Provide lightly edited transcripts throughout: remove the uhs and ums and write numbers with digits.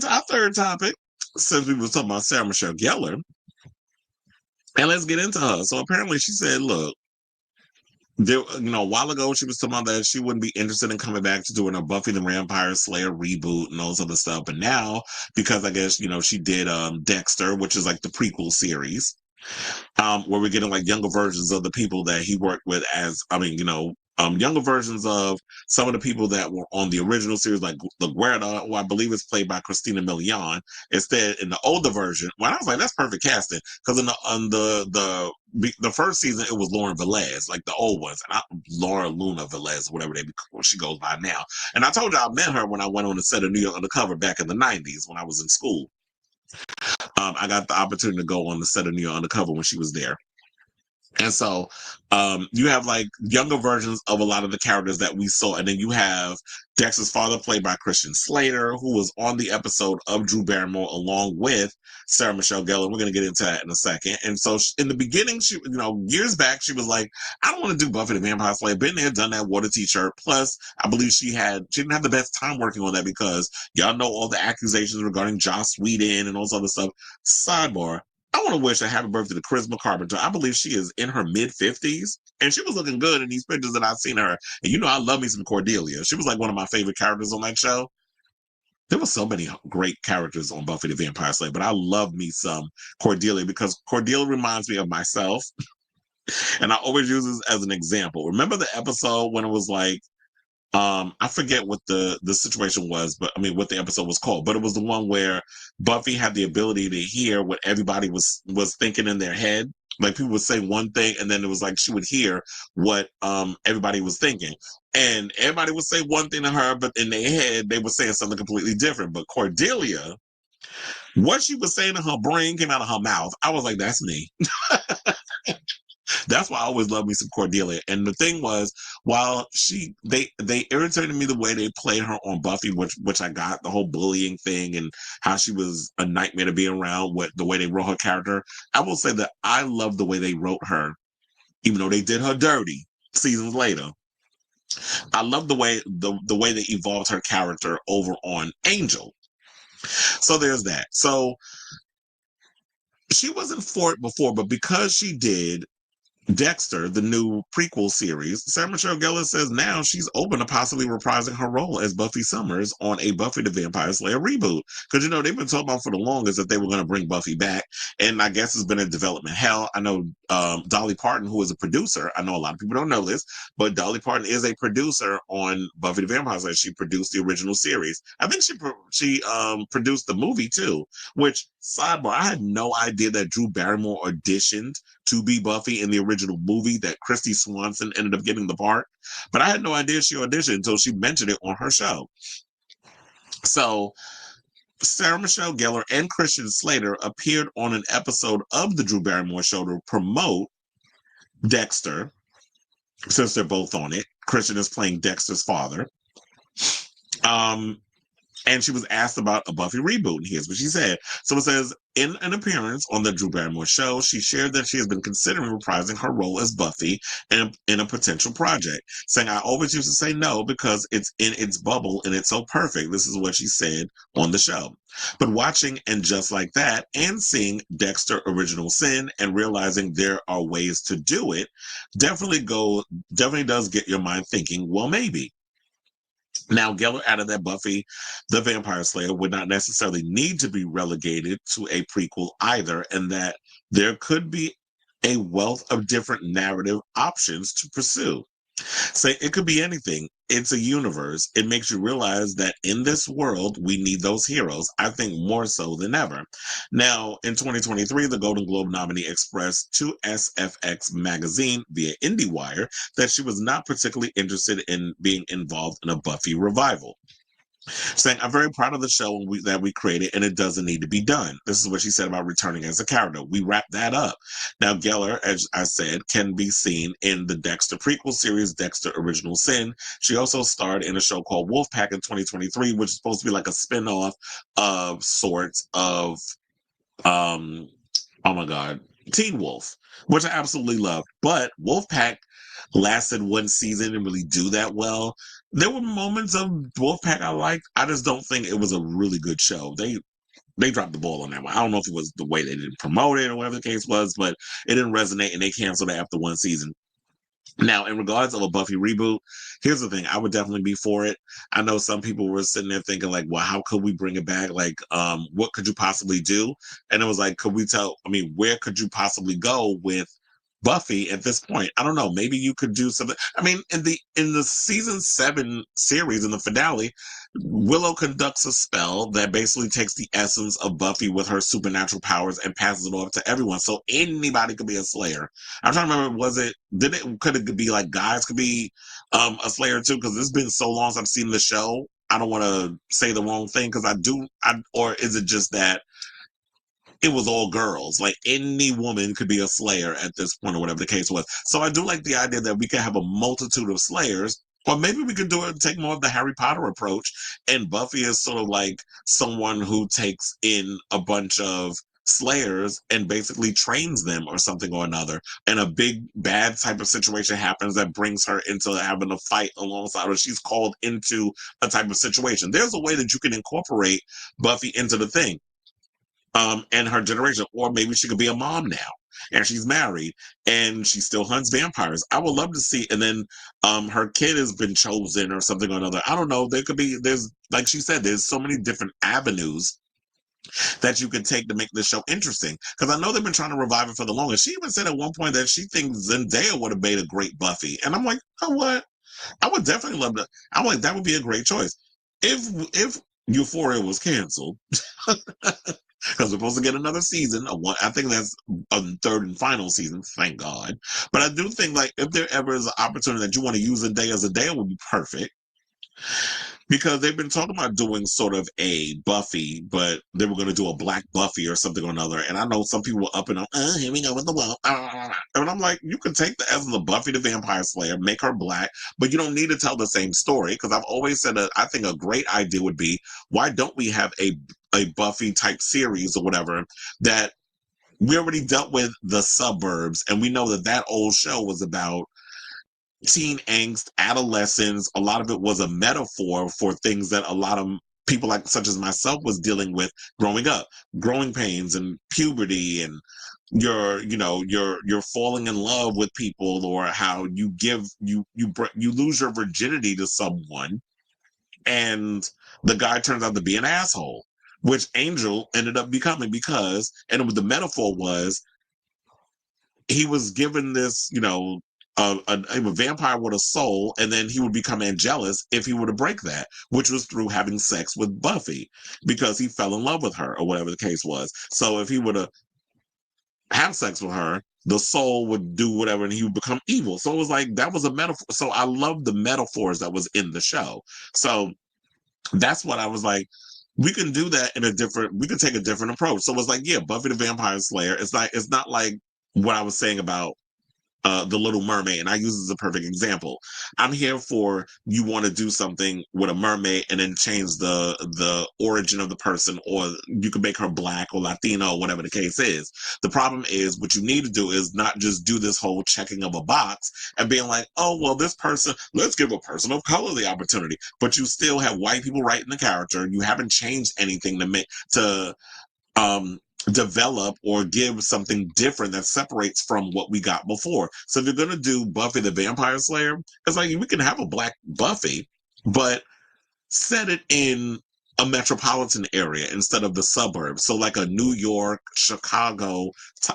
to our third topic, since we were talking about Sarah Michelle Gellar, and let's get into her. So apparently she said, look, there, a while ago she was talking about that she wouldn't be interested in coming back to doing a Buffy the Vampire Slayer reboot and all this other stuff. But now, because I guess, she did Dexter, which is like the prequel series, where we're getting like younger versions of the people that he worked with younger versions of some of the people that were on the original series, like LaGuerta, who I believe is played by Christina Milian. Instead, in the older version, I was like, that's perfect casting, because in the first season it was Lauren Velez, like the old ones, and Laura Luna Velez, whatever she goes by now. And I told you I met her when I went on the set of New York Undercover back in the '90s when I was in school. I got the opportunity to go on the set of New York Undercover when she was there. And so you have like younger versions of a lot of the characters that we saw. And then you have Dexter's father, played by Christian Slater, who was on the episode of Drew Barrymore along with Sarah Michelle Gellar. We're going to get into that in a second. And so in the beginning, she, years back, she was like, I don't want to do Buffy the Vampire Slayer. Been there, done that, wore the t-shirt. Plus, I believe she didn't have the best time working on that because y'all know all the accusations regarding Joss Whedon and all this other stuff. Sidebar. I want to wish a happy birthday to Charisma Carpenter. I believe she is in her mid-50s, and she was looking good in these pictures that I've seen her. And I love me some Cordelia. She was like one of my favorite characters on that show. There were so many great characters on Buffy the Vampire Slayer, but I love me some Cordelia because Cordelia reminds me of myself, and I always use this as an example. Remember the episode when it was like, I forget what the situation was, but I mean what the episode was called, but it was the one where Buffy had the ability to hear what everybody was thinking in their head. Like people would say one thing and then it was like she would hear what everybody was thinking. And everybody would say one thing to her, but in their head they were saying something completely different. But Cordelia, what she was saying in her brain came out of her mouth. I was like, that's me. That's why I always love me some Cordelia. And the thing was, while they irritated me the way they played her on Buffy, which I got, the whole bullying thing and how she was a nightmare to be around, the way they wrote her character. I will say that I love the way they wrote her, even though they did her dirty seasons later. I love the way the way they evolved her character over on Angel. So there's that. So she wasn't for it before, but because she did Dexter, the new prequel series, Sarah Michelle Gellar says now she's open to possibly reprising her role as Buffy Summers on a Buffy the Vampire Slayer reboot. Because, they've been talking about for the longest that they were going to bring Buffy back. And I guess it's been in development hell. I know Dolly Parton, who is a producer, I know a lot of people don't know this, but Dolly Parton is a producer on Buffy the Vampire Slayer. She produced the original series. I think she produced the movie too, which, sidebar, I had no idea that Drew Barrymore auditioned to be Buffy in the original movie, that Christy Swanson ended up getting the part. But I had no idea she auditioned until she mentioned it on her show. So Sarah Michelle Gellar and Christian Slater appeared on an episode of the Drew Barrymore show to promote Dexter, since they're both on it. Christian is playing Dexter's father. And she was asked about a Buffy reboot, and here's what she said. So it says, in an appearance on the Drew Barrymore show, she shared that she has been considering reprising her role as Buffy in a potential project, saying, I always used to say no because it's in its bubble and it's so perfect. This is what she said on the show. But watching And Just Like That and seeing Dexter Original Sin and realizing there are ways to do it definitely does get your mind thinking, well, maybe. Now, Gellar added that Buffy the Vampire Slayer would not necessarily need to be relegated to a prequel either, and that there could be a wealth of different narrative options to pursue. Say it could be anything. It's a universe. It makes you realize that in this world, we need those heroes, I think more so than ever. Now, in 2023, the Golden Globe nominee expressed to SFX magazine via IndieWire that she was not particularly interested in being involved in a Buffy revival, saying, I'm very proud of the show that we created, and it doesn't need to be done. This is what she said about returning as a character. We wrapped that up. Now, Gellar, as I said, can be seen in the Dexter prequel series, Dexter Original Sin. She also starred in a show called Wolfpack in 2023, which is supposed to be like a spinoff of sorts of, oh my God, Teen Wolf, which I absolutely love. But Wolfpack lasted one season and really do that well. There were moments of Wolfpack I liked. I just don't think it was a really good show. They dropped the ball on that one. I don't know if it was the way they didn't promote it or whatever the case was, but it didn't resonate and they canceled it after one season. Now, in regards of a Buffy reboot, here's the thing. I would definitely be for it. I know some people were sitting there thinking like, well, how could we bring it back? Like, what could you possibly do? And it was like, where could you possibly go with Buffy at this point? I don't know. Maybe you could do something. I mean, in the season 7 series, in the finale, Willow conducts a spell that basically takes the essence of Buffy with her supernatural powers and passes it off to everyone. So anybody could be a Slayer. I'm trying to remember, could it be like guys could be a Slayer too? Because it's been so long since I've seen the show. I don't want to say the wrong thing because or is it just that it was all girls? Like any woman could be a Slayer at this point or whatever the case was. So I do like the idea that we could have a multitude of Slayers. Or maybe we could do it, take more of the Harry Potter approach. And Buffy is sort of like someone who takes in a bunch of Slayers and basically trains them or something or another. And a big bad type of situation happens that brings her into having a fight alongside her. She's called into a type of situation. There's a way that you can incorporate Buffy into the thing. And her generation, or maybe she could be a mom now and she's married and she still hunts vampires. I would love to see, and then her kid has been chosen or something or another. I don't know. There's like she said, there's so many different avenues that you can take to make this show interesting. Because I know they've been trying to revive it for the longest. She even said at one point that she thinks Zendaya would have made a great Buffy. And I'm like, you know what? I would definitely love to. I'm like, that would be a great choice. If Euphoria was canceled, because we're supposed to get another season. I think that's a third and final season, thank God. But I do think like if there ever is an opportunity that you want to use a day would be perfect. Because they've been talking about doing sort of a Buffy, but they were going to do a Black Buffy or something or another. And I know some people were up and here we go with the well. And I'm like, you can take the essence of Buffy the Vampire Slayer, make her black, but you don't need to tell the same story. Because I've always said that I think a great idea would be, why don't we have a Buffy type series or whatever that we already dealt with the suburbs, and we know that old show was about teen angst, adolescence. A lot of it was a metaphor for things that a lot of people like such as myself was dealing with growing up, growing pains and puberty, and you're falling in love with people, or how you lose your virginity to someone and the guy turns out to be an asshole, which Angel ended up becoming. Because the metaphor was he was given this, a vampire with a soul, and then he would become Angelus if he were to break that, which was through having sex with Buffy because he fell in love with her or whatever the case was. So if he were to have sex with her, the soul would do whatever and he would become evil. So it was like that was a metaphor. So I love the metaphors that was in the show. So that's what I was like. We can do that we can take a different approach. So it was like, yeah, Buffy the Vampire Slayer. It's not like what I was saying about The Little Mermaid, and I use this as a perfect example. I'm here for, you want to do something with a mermaid and then change the origin of the person, or you can make her black or Latino or whatever the case is. The problem is what you need to do is not just do this whole checking of a box and being like, oh well, this person, let's give a person of color the opportunity, but you still have white people writing the character. You haven't changed anything to um develop or give something different that separates from what we got before. So if you're going to do Buffy the Vampire Slayer, it's like we can have a black Buffy, but set it in a metropolitan area instead of the suburbs. So like a New York, Chicago,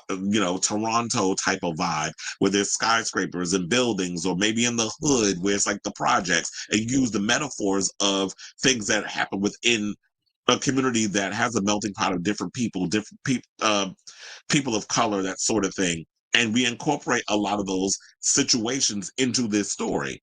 Toronto type of vibe where there's skyscrapers and buildings, or maybe in the hood where it's like the projects, and use the metaphors of things that happen within a community that has a melting pot of different people, people of color, that sort of thing. And we incorporate a lot of those situations into this story.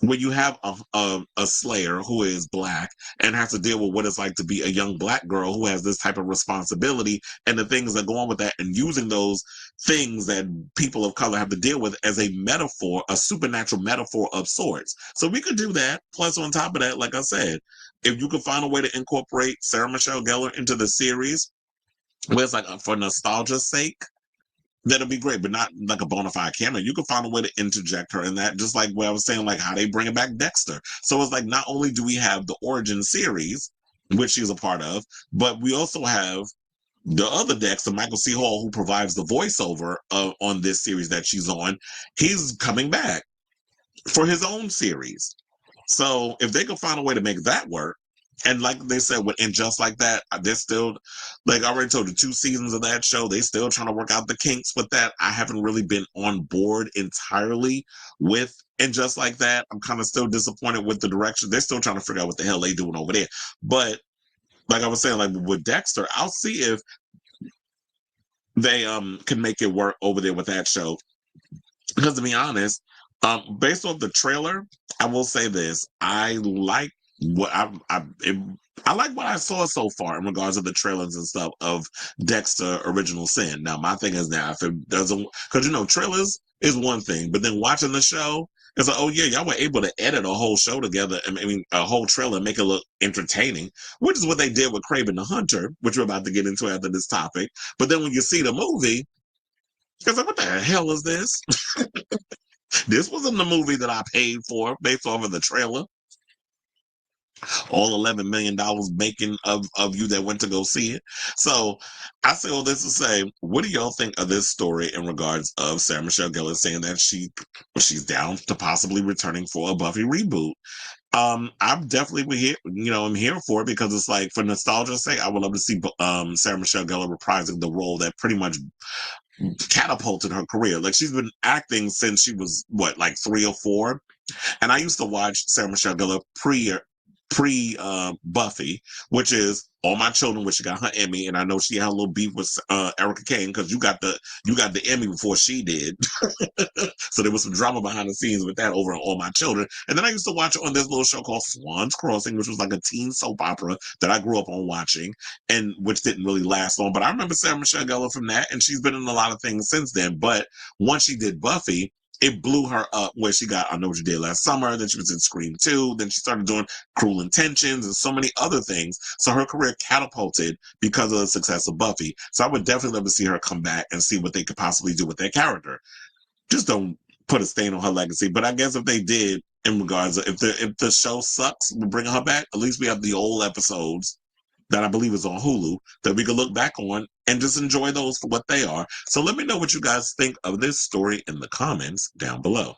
When you have a Slayer who is black and has to deal with what it's like to be a young black girl who has this type of responsibility and the things that go on with that, and using those things that people of color have to deal with as a metaphor, a supernatural metaphor of sorts. So we could do that. Plus, on top of that, like I said, if you could find a way to incorporate Sarah Michelle Gellar into the series, where it's like for nostalgia's sake, that'll be great, but not like a bona fide cameo. You can find a way to interject her in that, just like what I was saying, like how they bring it back Dexter. So it's like not only do we have the origin series, which she's a part of, but we also have the other Dexter, Michael C. Hall, who provides the voiceover on this series that she's on. He's coming back for his own series. So if they could find a way to make that work, and like they said, with And Just Like That, they're still, like I already told you, 2 seasons of that show, they still trying to work out the kinks with that. I haven't really been on board entirely with And Just Like That. I'm kind of still disappointed with the direction. They're still trying to figure out what the hell they doing over there. But like I was saying, like with Dexter, I'll see if they can make it work over there with that show. Because to be honest, based on the trailer, I will say this: I like what I like what I saw so far in regards to the trailers and stuff of Dexter Original Sin. Now, my thing is now if it doesn't, because trailers is one thing, but then watching the show, it's like, oh yeah, y'all were able to edit a whole show together. I mean, a whole trailer and make it look entertaining, which is what they did with Kraven the Hunter, which we're about to get into after this topic. But then when you see the movie, it's like, what the hell is this? This wasn't the movie that I paid for based off of the trailer. All $11 million making of you that went to go see it. So I say all this to say, what do y'all think of this story in regards of Sarah Michelle Gellar saying that she's down to possibly returning for a Buffy reboot? I'm definitely here. I'm here for it because it's like for nostalgia's sake, I would love to see Sarah Michelle Gellar reprising the role that pretty much catapulted her career. Like she's been acting since she was what, like 3 or 4. And I used to watch Sarah Michelle Gellar pre Buffy, which is All My Children, which she got her Emmy, and I know she had a little beef with Erica Kane because you got the Emmy before she did. So there was some drama behind the scenes with that over on All My Children. And then I used to watch it on this little show called Swan's Crossing, which was like a teen soap opera that I grew up on watching, and which didn't really last long. But I remember Sarah Michelle Gellar from that, and she's been in a lot of things since then. But once she did Buffy, it blew her up where she got I Know What You Did Last Summer, then she was in Scream 2, then she started doing Cruel Intentions and so many other things. So her career catapulted because of the success of Buffy. So I would definitely love to see her come back and see what they could possibly do with their character. Just don't put a stain on her legacy. But I guess if they did, in regards to, if the show sucks, we're bringing her back, at least we have the old episodes that I believe is on Hulu that we can look back on and just enjoy those for what they are. So let me know what you guys think of this story in the comments down below.